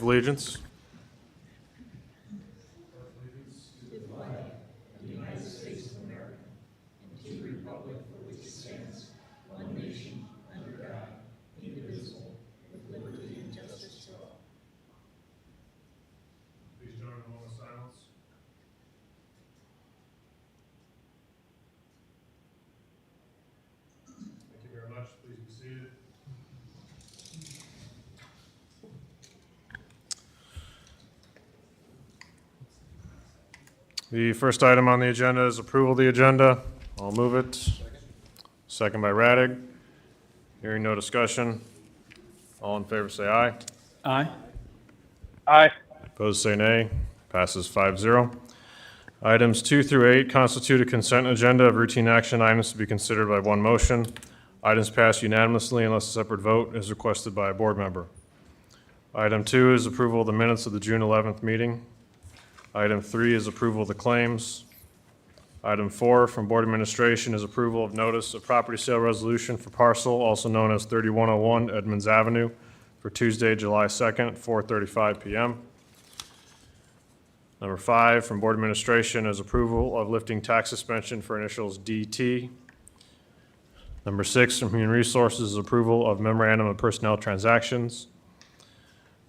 of allegiance. Please join in a moment of silence. Thank you very much. Please be seated. The first item on the agenda is approval of the agenda. I'll move it. Second by Radig. Hearing no discussion. All in favor say aye. Aye. Aye. Opposed say nay. Passes 5-0. Items 2 through 8 constitute a consent agenda of routine action items to be considered by one motion. Items pass unanimously unless a separate vote is requested by a board member. Item 2 is approval of the minutes of the June 11th meeting. Item 3 is approval of the claims. Item 4 from Board Administration is approval of notice of property sale resolution for parcel, also known as 3101 Edmonds Avenue, for Tuesday, July 2nd, 4:35 p.m. Number 5 from Board Administration is approval of lifting tax suspension for initials DT. Number 6 from Human Resources is approval of memorandum of personnel transactions.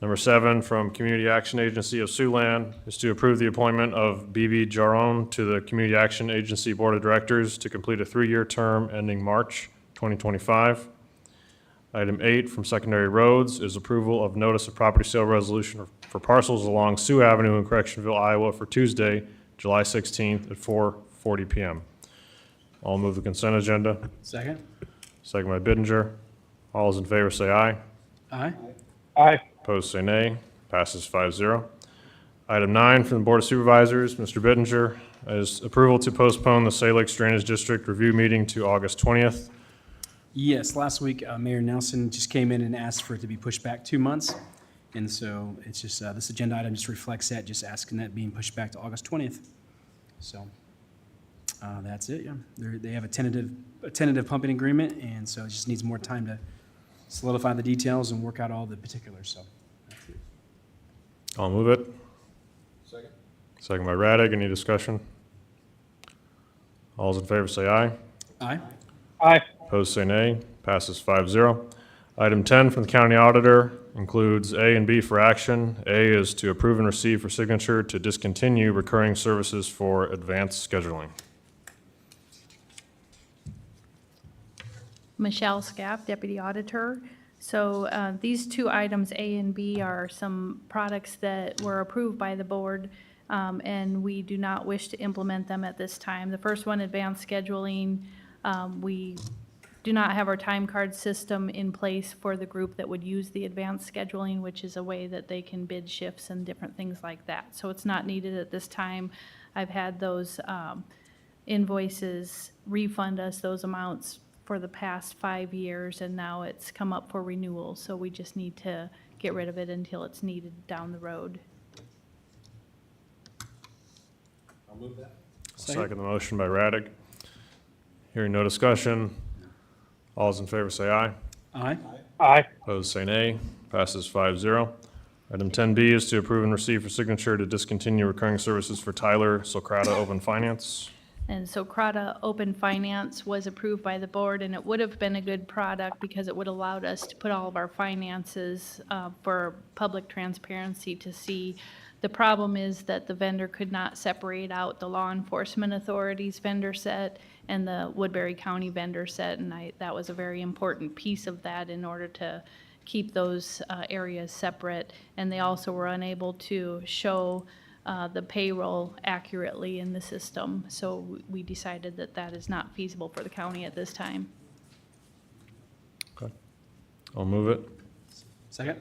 Number 7 from Community Action Agency of Siouxland is to approve the appointment of B.B. Jaron to the Community Action Agency Board of Directors to complete a 3-year term ending March 2025. Item 8 from Secondary Roads is approval of notice of property sale resolution for parcels along Sioux Avenue in Correctionville, Iowa for Tuesday, July 16th at 4:40 p.m. I'll move the consent agenda. Second. Second by Bittinger. All those in favor say aye. Aye. Aye. Opposed say nay. Passes 5-0. Item 9 from the Board of Supervisors, Mr. Bittinger, is approval to postpone the Say Lakes Drainage District review meeting to August 20th. Yes, last week, Mayor Nelson just came in and asked for it to be pushed back 2 months. And so it's just, this agenda item just reflects that, just asking that being pushed back to August 20th. So that's it, yeah. They have a tentative pumping agreement, and so it just needs more time to solidify the details and work out all the particulars, so. That's it. I'll move it. Second. Second by Radig. Any discussion? All those in favor say aye. Aye. Aye. Opposed say nay. Passes 5-0. Item 10 from the county auditor includes A and B for action. A is to approve and receive for signature to discontinue recurring services for advanced scheduling. Michelle Scaff, Deputy Auditor. So these two items, A and B, are some products that were approved by the board, and we do not wish to implement them at this time. The first one, advanced scheduling, we do not have our time card system in place for the group that would use the advanced scheduling, which is a way that they can bid shifts and different things like that. So it's not needed at this time. I've had those invoices refund us those amounts for the past 5 years, and now it's come up for renewal, so we just need to get rid of it until it's needed down the road. I'll move that. Second the motion by Radig. Hearing no discussion. All those in favor say aye. Aye. Aye. Opposed say nay. Passes 5-0. Item 10B is to approve and receive for signature to discontinue recurring services for Tyler Socrata Open Finance. And so Crata Open Finance was approved by the board, and it would have been a good product because it would have allowed us to put all of our finances for public transparency to see. The problem is that the vendor could not separate out the law enforcement authorities vendor set and the Woodbury County vendor set, and that was a very important piece of that in order to keep those areas separate. And they also were unable to show the payroll accurately in the system. So we decided that that is not feasible for the county at this time. Okay. I'll move it. Second.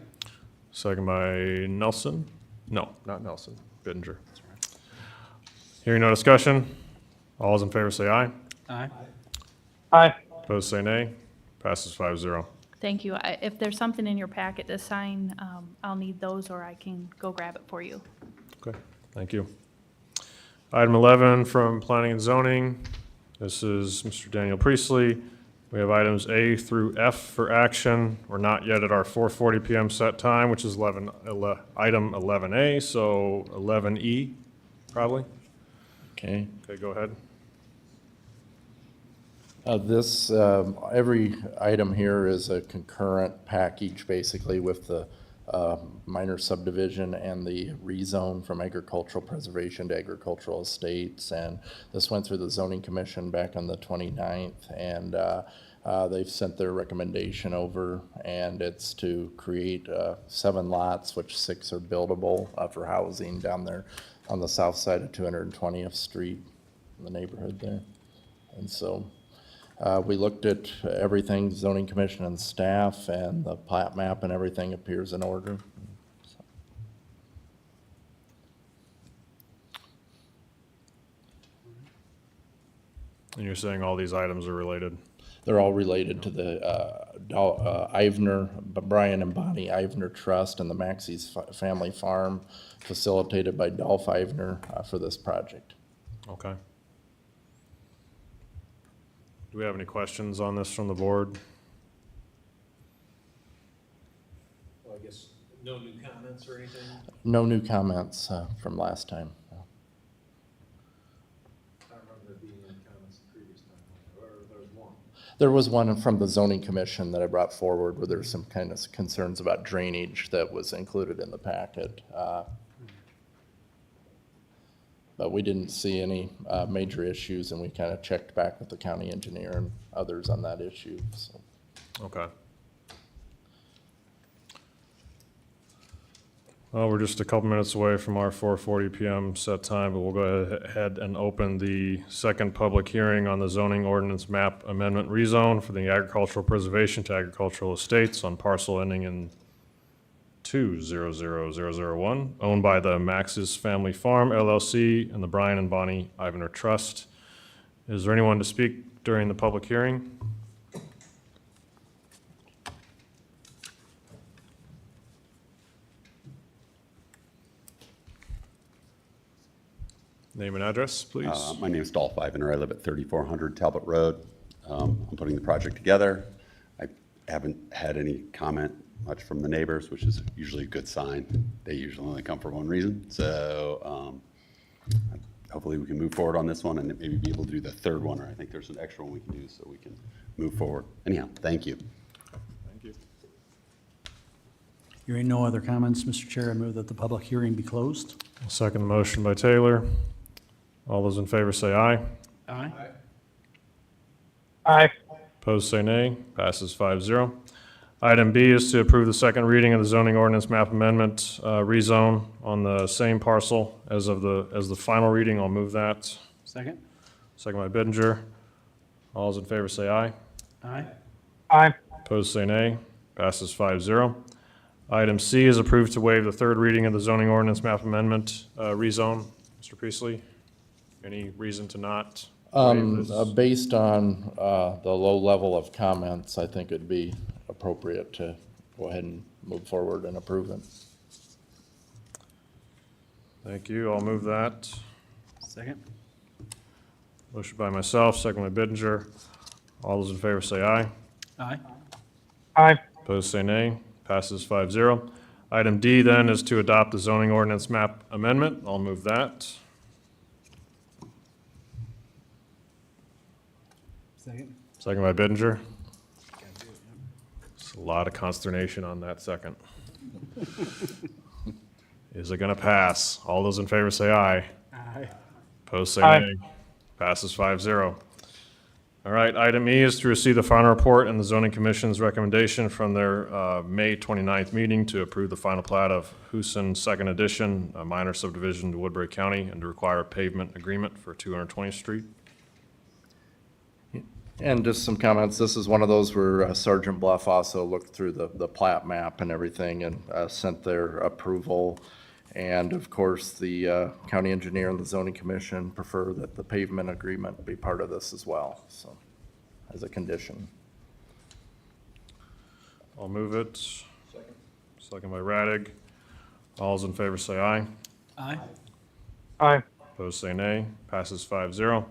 Second by Nelson. No, not Nelson. Bittinger. Hearing no discussion. All those in favor say aye. Aye. Aye. Opposed say nay. Passes 5-0. Thank you. If there's something in your packet to sign, I'll need those, or I can go grab it for you. Okay, thank you. Item 11 from Planning and Zoning. This is Mr. Daniel Priestley We have items A through F for action. We're not yet at our 4:40 PM set time, which is item 11A, so 11E, probably. Okay. Okay, go ahead. Every item here is a concurrent package, basically, with the minor subdivision and the rezone from agricultural preservation to agricultural estates. And this went through the zoning commission back on the 29th, and they've sent their recommendation over, and it's to create 7 lots, which 6 are buildable for housing down there on the south side of 220th Street, in the neighborhood there. And so we looked at everything, zoning commission and staff, and the plat map and everything appears in order. And you're saying all these items are related? They're all related to the Brian and Bonnie Ivner Trust and the Maxey's Family Farm, facilitated by Dolph Ivner for this project. Okay. Do we have any questions on this from the board? Well, I guess no new comments or anything? No new comments from last time. I don't remember there being any comments the previous time, or there was one. There was one from the zoning commission that I brought forward where there's some kind of concerns about drainage that was included in the packet. But we didn't see any major issues, and we kind of checked back with the county engineer and others on that issue, so. Okay. Well, we're just a couple minutes away from our 4:40 PM set time, but we'll go ahead and open the second public hearing on the zoning ordinance map amendment rezone for the agricultural preservation to agricultural estates on parcel ending in 200001, owned by the Max's Family Farm LLC and the Brian and Bonnie Ivner Trust. Is there anyone to speak during the public hearing? Name and address, please. My name is Dolph Ivner. I live at 3400 Talbot Road. I'm putting the project together. I haven't had any comment much from the neighbors, which is usually a good sign. They usually only come for one reason. So hopefully we can move forward on this one and maybe be able to do the third one, or I think there's an extra one we can do so we can move forward. Anyhow, thank you. Thank you. Hearing no other comments, Mr. Chair, I move that the public hearing be closed. I'll second the motion by Taylor. All those in favor say aye. Aye. Aye. Opposed say nay. Passes 5-0. Item B is to approve the second reading of the zoning ordinance map amendment rezone on the same parcel as the final reading. I'll move that. Second? Second by Bittinger. All those in favor say aye. Aye. Aye. Opposed say nay. Passes 5-0. Item C is approved to waive the third reading of the zoning ordinance map amendment rezone. Mr. Priestley, any reason to not waive this? Based on the low level of comments, I think it'd be appropriate to go ahead and move forward and approve it. Thank you. I'll move that. Second? Motion by myself, second by Bittinger. All those in favor say aye. Aye. Aye. Opposed say nay. Passes 5-0. Item D then is to adopt the zoning ordinance map amendment. I'll move that. Second? Second by Bittinger. There's a lot of consternation on that second. Is it going to pass? All those in favor say aye. Aye. Opposed say Aye. nay. Passes 5-0. All right, item E is to receive the final report and the zoning commission's recommendation from their May 29th meeting to approve the final plat of Houston Second Edition, a minor subdivision to Woodbury County, and to require a pavement agreement for 220th Street. And just some comments, this is one of those where Sergeant Bluff also looked through the plat map and everything and sent their approval. And of course, the county engineer and the zoning commission prefer that the pavement agreement be part of this as well, so, as a condition. I'll move it. Second by Radig. All those in favor say aye. Aye. Aye. Opposed say nay. Passes 5-0.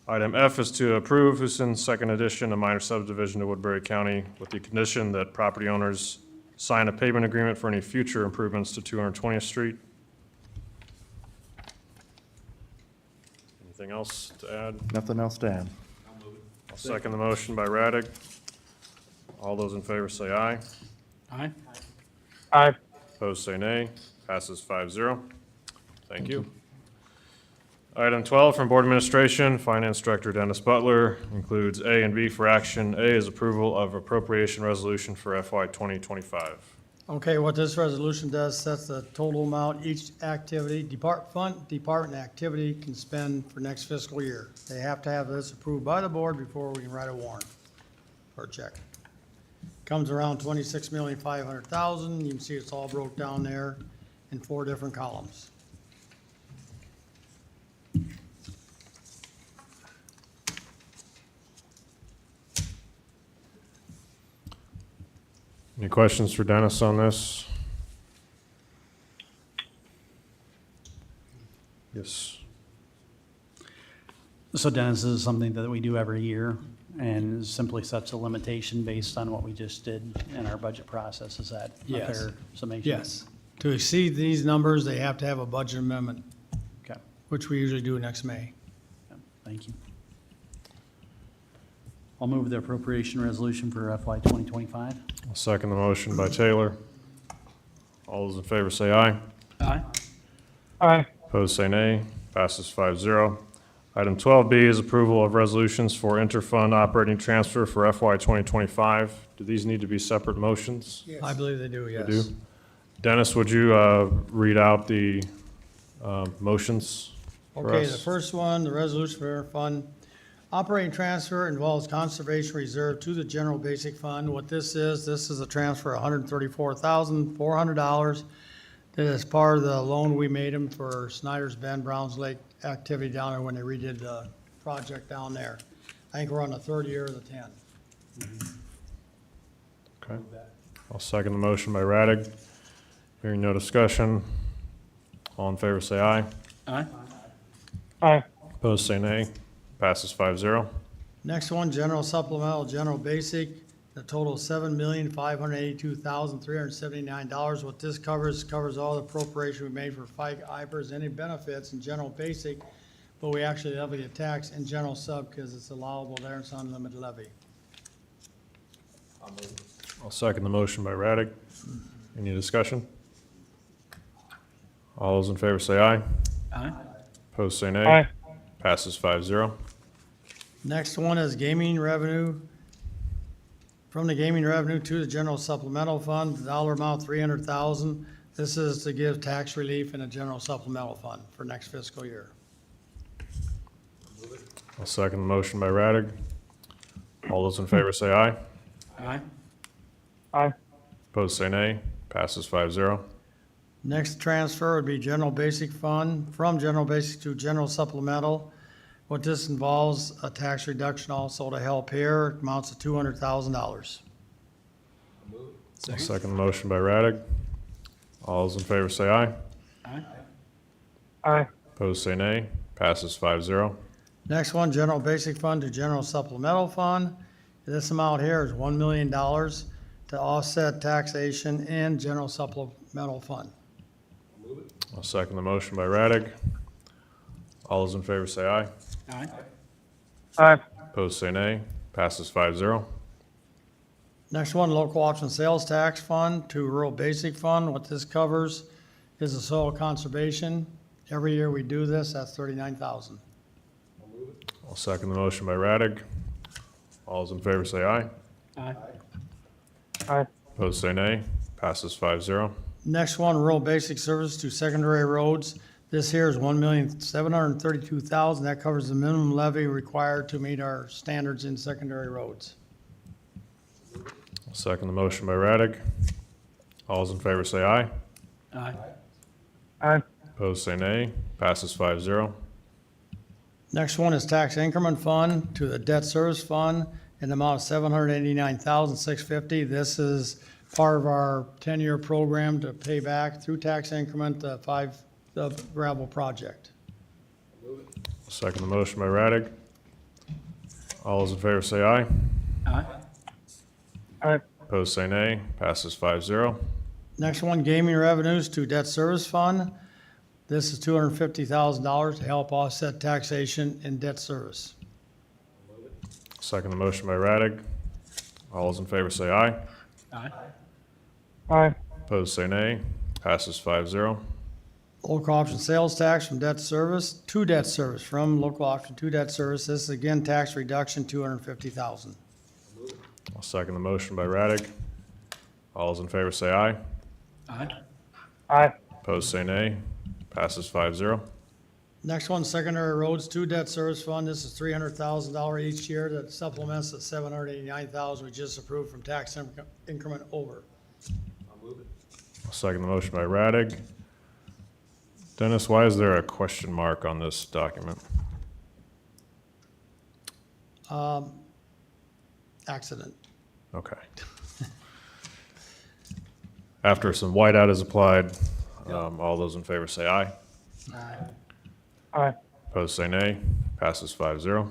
Item F is to approve Houston's second edition of minor subdivision to Woodbury County with the condition that property owners sign a payment agreement for any future improvements to 220th Street. Anything else to add? Nothing else to add. I'll second the motion by Raddick. All those in favor say aye. Aye. Aye. Opposed, say nay. Passes 5-0. Thank you. Item 12 from Board Administration, Finance Director Dennis Butler, includes A and B for action. A is approval of appropriation resolution for FY 2025. Okay, what this resolution does, sets the total amount each activity, department activity can spend for next fiscal year. They have to have this approved by the board before we can write a warrant or a check. Comes around 26,500,000. You can see it's all broke down there in 4 different columns. Any questions for Dennis on this? Yes. So Dennis, this is something that we do every year and simply sets a limitation based on what we just did in our budget process. Is that a Yes. fair summation? Yes. To exceed these numbers, they have to have a budget amendment, Okay, which we usually do next May. yeah, thank you. I'll move the appropriation resolution for FY 2025. I'll second the motion by Taylor. All those in favor say aye. Aye. Aye. Opposed, say nay. Passes 5-0. Item 12B is approval of resolutions for interfund operating transfer for FY 2025. Do these need to be separate motions? I believe they do, yes. They do. Dennis, would you read out the motions for Okay, the us? first one, the resolution for fund. Operating transfer involves conservation reserve to the general basic fund. What this is a transfer of $134,400. That is part of the loan we made them for Snyder's Bend, Browns Lake activity down there when they redid the project down there. I think we're on the 3rd year of the 10. Okay. I'll second the motion by Raddick. Hearing no discussion. All in favor say aye. Aye. Aye. Opposed, say nay. Passes 5-0. Next one, general supplemental, general basic, the total $7,582,379. What this covers all the appropriation we made for FICA, IPERS, any benefits in general basic, but we actually levy a tax in general sub because it's allowable there, it's unlimited levy. I'll second the motion by Raddick. Any discussion? All those in favor say aye. Aye. Opposed, say nay. Passes 5-0. Next one is gaming revenue. From the gaming revenue to the general supplemental fund, the dollar amount $300,000. This is to give tax relief in a general supplemental fund for next fiscal year. I'll second the motion by Raddick. All those in favor say aye. Aye. Opposed, say nay. Passes 5-0. Next transfer would be general basic fund, from general basic to general supplemental. What this involves, a tax reduction also to help here, amounts to $200,000. I'll second the motion by Raddick. All those in favor say aye. Aye. Opposed, say nay. Passes 5-0. Next one, general basic fund to general supplemental fund. This amount here is $1 million to offset taxation in general supplemental fund. I'll second the motion by Raddick. All those in favor say aye. Aye. Opposed, say nay. Passes 5-0. Next one, local option sales tax fund to rural basic fund. What this covers is the soil conservation. Every year we do this, that's $39,000. I'll second the motion by Raddick. All those in favor say aye. Aye. Opposed, say nay. Passes 5-0. Next one, rural basic service to secondary roads. This here is $1,732,000. That covers the minimum levy required to meet our standards in secondary roads. I'll second the motion by Raddick. All those in favor say aye. Aye. Opposed, say nay. Passes 5-0. Next one is tax increment fund to the debt service fund in the amount of $789,650. This is part of our 10-year program to pay back through tax increment the gravel project. I'll second the motion by Raddick. All those in favor say aye. Aye. Opposed say nay. Passes 5-0. Next one, gaming revenues to debt service fund. This is $250,000 to help offset taxation and debt service. Second the motion by Radig. All those in favor say aye. Aye. Opposed say nay. Passes 5-0. Local option sales tax from debt service to debt service, from local option to debt service. This is again tax reduction, $250,000. I'll second the motion by Radig. All those in favor say aye. Aye. Opposed say nay. Passes 5-0. Next one, secondary roads to debt service fund. This is $300,000 each year that supplements the $789,000 we just approved from tax increment over. I'll second the motion by Radig. Dennis, why is there a question mark on this document? Accident. Okay. After some whiteout is applied, all those in favor say aye. Aye. Opposed say nay. Passes 5-0.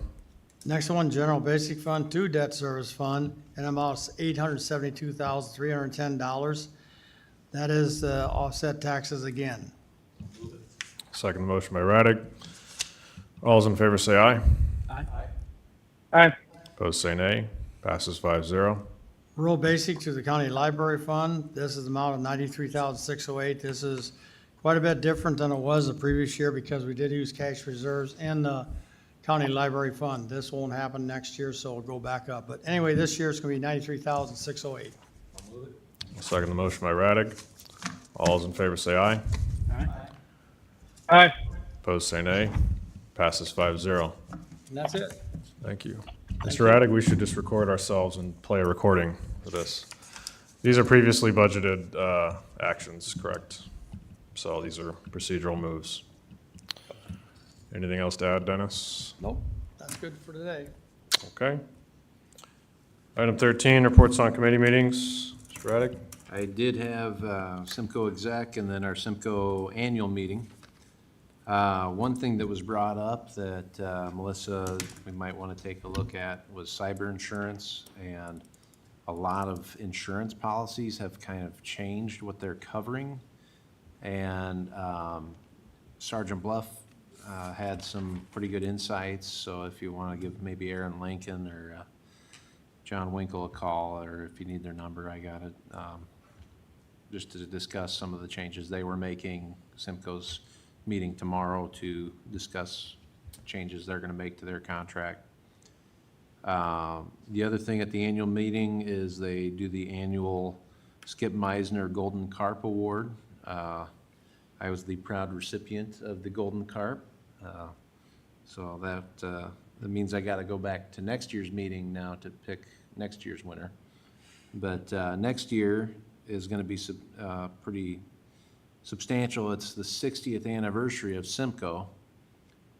Next one, general basic fund to debt service fund, and amounts $872,310. That is offset taxes again. Second the motion by Radig. All those in favor say aye. Aye. Opposed say nay. Passes 5-0. Rural basic to the county library fund. This is the amount of $93,608. This is quite a bit different than it was the previous year because we did use cash reserves in the county library fund. This won't happen next year, so it'll go back up. But anyway, this year it's gonna be $93,608. I'll second the motion by Radig. All those in favor say aye. Aye. Opposed say nay. Passes 5-0. And that's it. Thank you. Mr. Radig, we should just record ourselves and play a recording for this. These are previously budgeted actions, correct? So these are procedural moves. Anything else to add, Dennis? Nope, that's good for today. Okay. Item 13, reports on committee meetings. Mr. Radig? I did have Simcoe exec and then our Simcoe annual meeting. One thing that was brought up that Melissa, we might want to take a look at was cyber insurance, and a lot of insurance policies have kind of changed what they're covering. And Sergeant Bluff had some pretty good insights, so if you want to give maybe Aaron Lincoln or John Winkle a call, or if you need their number, I got it, just to discuss some of the changes they were making. Simcoe's meeting tomorrow to discuss changes they're going to make to their contract. The other thing at the annual meeting is they do the annual Skip Meisner Golden Carp Award. I was the proud recipient of the Golden Carp. So that means I got to go back to next year's meeting now to pick next year's winner. But next year is going to be pretty substantial. It's the 60th anniversary of Simcoe,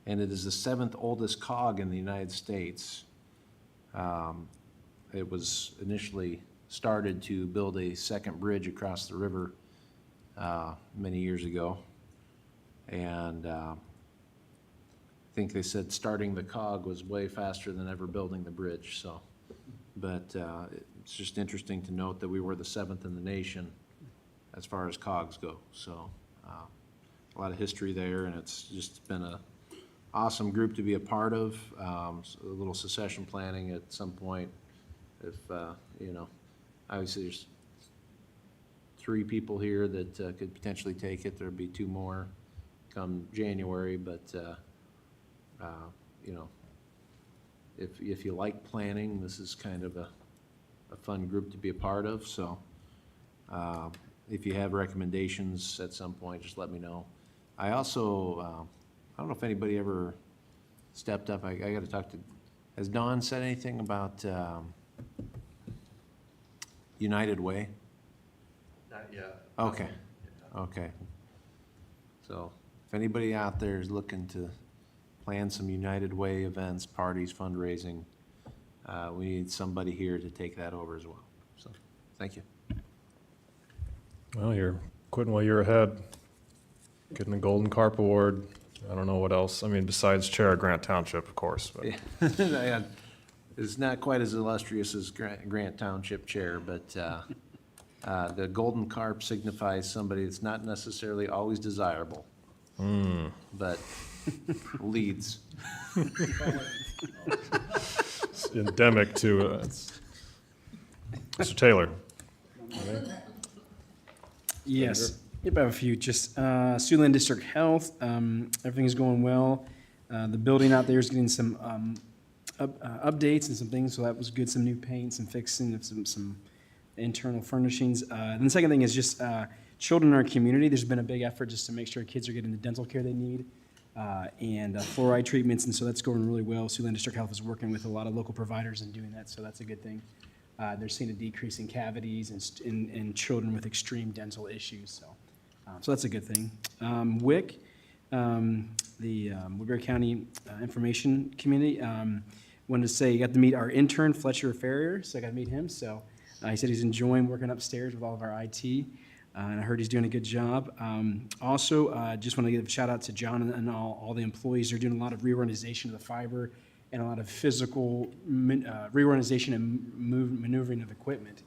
and it is the 7th oldest cog in the United States. It was initially started to build a second bridge across the river many years ago, and I think they said starting the cog was way faster than ever building the bridge. So, but it's just interesting to note that we were the 7th in the nation as far as cogs go. So a lot of history there, and it's just been a awesome group to be a part of. A little succession planning at some point, if you know, obviously there's 3 people here that could potentially take it. There'll be 2 more come January, but you know, if you like planning, this is kind of a fun group to be a part of. So if you have recommendations at some point, just let me know. I also, I don't know if anybody ever stepped up. I got to talk to, has Dawn said anything about United Way? Not yet. Okay, okay. So if anybody out there is looking to plan some United Way events, parties, fundraising, we need somebody here to take that over as well. So, thank you. Well, you're quitting while you're ahead. Getting the Golden Carp Award. I don't know what else. I mean, besides Chair of Grant Township, of course. But Yeah. is not quite as illustrious as Grant Township Chair, but the golden carp signifies somebody that's not necessarily always desirable, but leads. It's endemic to, Mr. Taylor. Yes. Yep, I have a few. Just Siouxland District Health, everything's going well. The building out there is getting some updates and some things, so that was good. Some new paint, some fixing of some internal furnishings. And the second thing is just children in our community. There's been a big effort just to make sure kids are getting the dental care they need and fluoride treatments, and so that's going really well. Siouxland District Health is working with a lot of local providers and doing that, so that's a good thing. They're seeing a decrease in cavities and in children with extreme dental issues, so that's a good thing. WIC, the Woodbury County Information Community, wanted to say you got to meet our intern, Fletcher Ferrier, so I got to meet him. So he said he's enjoying working upstairs with all of our IT, and I heard he's doing a good job. Also, just want to give a shout out to John and all the employees. They're doing a lot of reorganization of the fiber and a lot of physical reorganization and maneuvering of equipment.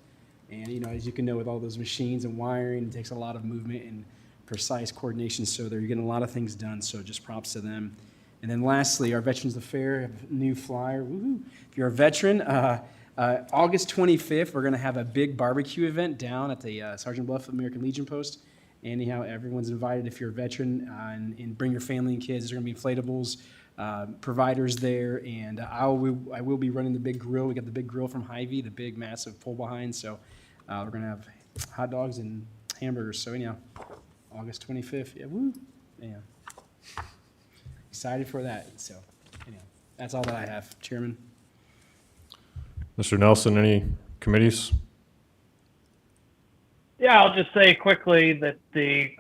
And, you know, as you can know, with all those machines and wiring, it takes a lot of movement and precise coordination, so they're getting a lot of things done, so just props to them. And then lastly, our Veterans Affair have a new flyer. Woo-hoo. If you're a veteran, August 25th, we're going to have a big barbecue event down at the Sergeant Bluff American Legion Post. Anyhow, everyone's invited if you're a veteran, and bring your family and kids. There's going to be inflatables, providers there, and I will be running the big grill. We got the big grill from Hy-Vee, the big, massive pull behind, so we're going to have hot dogs and hamburgers. So anyhow, August 25th, yeah, woo, yeah. Excited for that, so anyhow, that's all that I have, Chairman. Mr. Nelson, any committees? Yeah, I'll just say quickly that the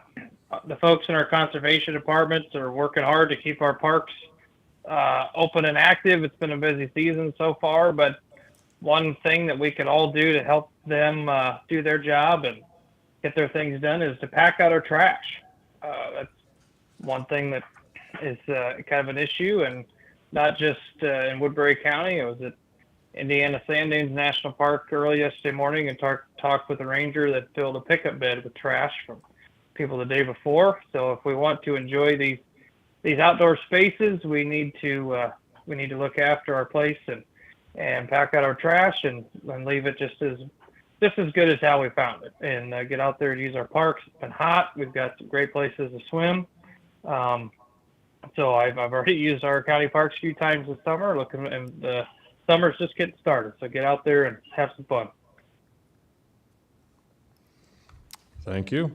folks in our conservation departments are working hard to keep our parks open and active. It's been a busy season so far, but one thing that we could all do to help them do their job and get their things done is to pack out our trash. That's one thing that is kind of an issue, and not just in Woodbury County. I was at Indiana Sand Dunes National Park early yesterday morning and talked with a ranger that filled a pickup bed with trash from people the day before. So if we want to enjoy these outdoor spaces, we need to look after our place and pack out our trash and leave it just as good as how we found it, and get out there and use our parks. It's been hot. We've got some great places to swim. So I've already used our county parks a few times this summer, and the summer's just getting started. So get out there and have some fun. Thank you.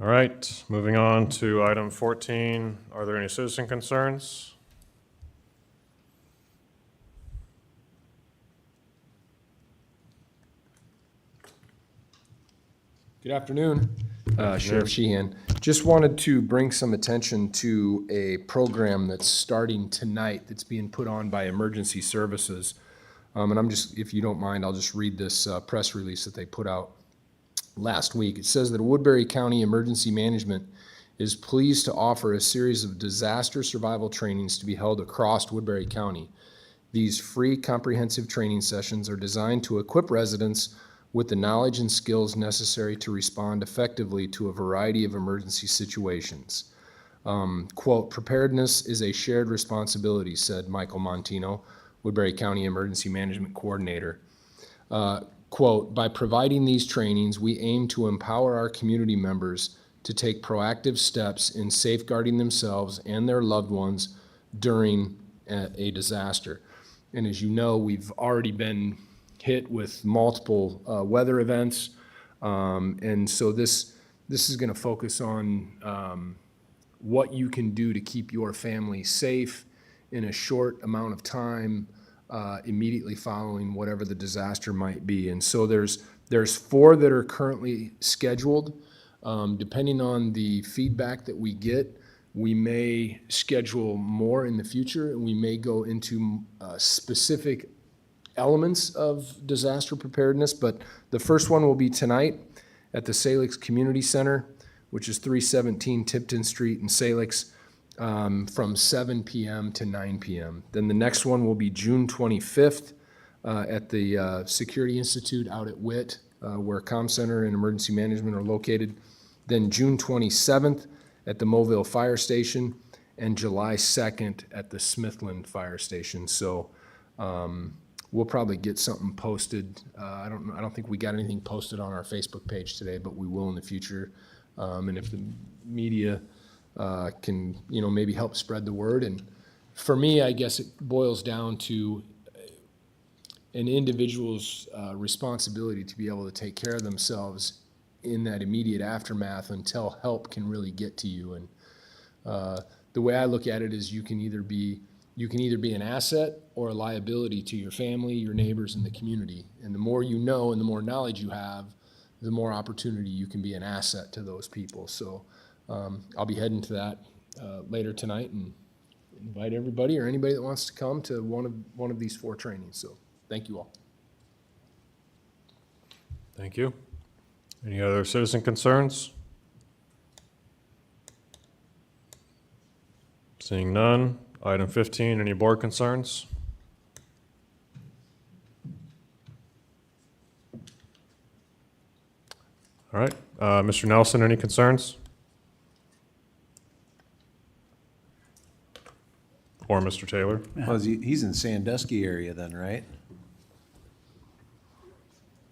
All right, moving on to item 14. Are there any citizen concerns? Good afternoon, Sheriff Sheehan. Just wanted to bring some attention to a program that's starting tonight that's being put on by Emergency Services. And if you don't mind, I'll just read this press release that they put out last week. It says that Woodbury County Emergency Management is pleased to offer a series of disaster survival trainings to be held across Woodbury County. These free comprehensive training sessions are designed to equip residents with the knowledge and skills necessary to respond effectively to a variety of emergency situations. Quote, preparedness is a shared responsibility, said Michael Montino, Woodbury County Emergency Management Coordinator. Quote, by providing these trainings, we aim to empower our community members to take proactive steps in safeguarding themselves and their loved ones during a disaster. And as you know, we've already been hit with multiple weather events. And so this is going to focus on what you can do to keep your family safe in a short amount of time immediately following whatever the disaster might be. And so there's 4 that are currently scheduled. Depending on the feedback that we get, we may schedule more in the future, and we may go into specific elements of disaster preparedness, but the first one will be tonight at the Salix Community Center, which is 317 Tipton Street in Salix. from 7 p.m. to 9 p.m. Then the next one will be June 25th at the Security Institute out at Witt, where Comm Center and Emergency Management are located. Then June 27th at the Mobile Fire Station, and July 2nd at the Smithland Fire Station. So we'll probably get something posted. I don't think we got anything posted on our Facebook page today, but we will in the future. And if the media can, maybe help spread the word. And for me, I guess it boils down to an individual's responsibility to be able to take care of themselves in that immediate aftermath until help can really get to you. And the way I look at it is you can either be an asset or a liability to your family, your neighbors, and the community. And the more you know and the more knowledge you have, the more opportunity you can be an asset to those people. So I'll be heading to that later tonight and invite everybody or anybody that wants to come to one of these 4 trainings. So thank you all. Thank you. Any other citizen concerns? Seeing none. Item 15, any board concerns? All right, Mr. Nelson, any concerns? Or Mr. Taylor? Well, he's in Sandusky area then, right?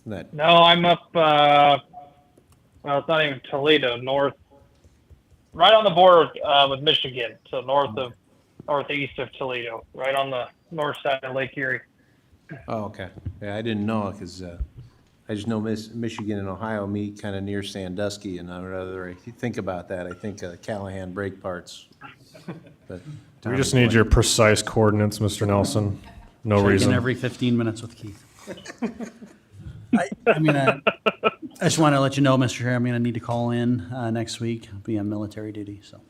That, No, I'm up, well, it's not even Toledo, right on the border with Michigan, so northeast of Toledo, right on the north side of Lake Erie. oh, okay. Yeah, I didn't know, because I just know Michigan and Ohio meet kind of near Sandusky, and I'd rather think about that, I think Callahan brake parts. But We just need your precise coordinates, Mr. Nelson. No Checking reason. every 15 minutes with Keith. I just want to let you know, Mr. Chair, I'm going to need to call in next week, be on military duty, so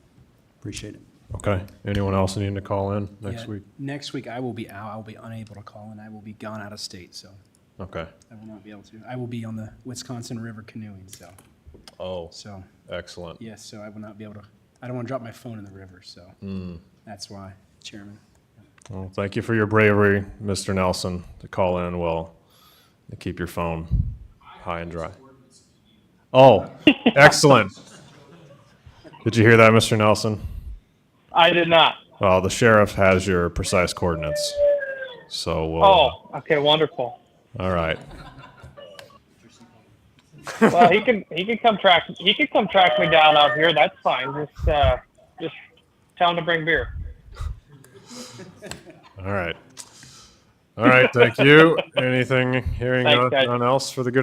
appreciate it. Okay. Anyone else needing to call in next Yeah, week? Next week, I will be out. I will be unable to call, and I will be gone out of state, so Okay. I will not be able to. I will be on the Wisconsin River canoeing, Oh, so excellent. yes, so I will not be able to. I don't want to drop my phone in the river, so that's why, Chairman. Well, thank you for your bravery, Mr. Nelson, to call in well and keep your phone high and dry. Oh, excellent. Did you hear that, Mr. Nelson? I did not. Well, the sheriff has your precise coordinates. So we'll, Oh, okay, wonderful. all right. Well, he can come track me down out here. That's fine. Just tell him to bring beer. All right. All right, thank you. Anything, hearing Thanks, guys. none else for the good of the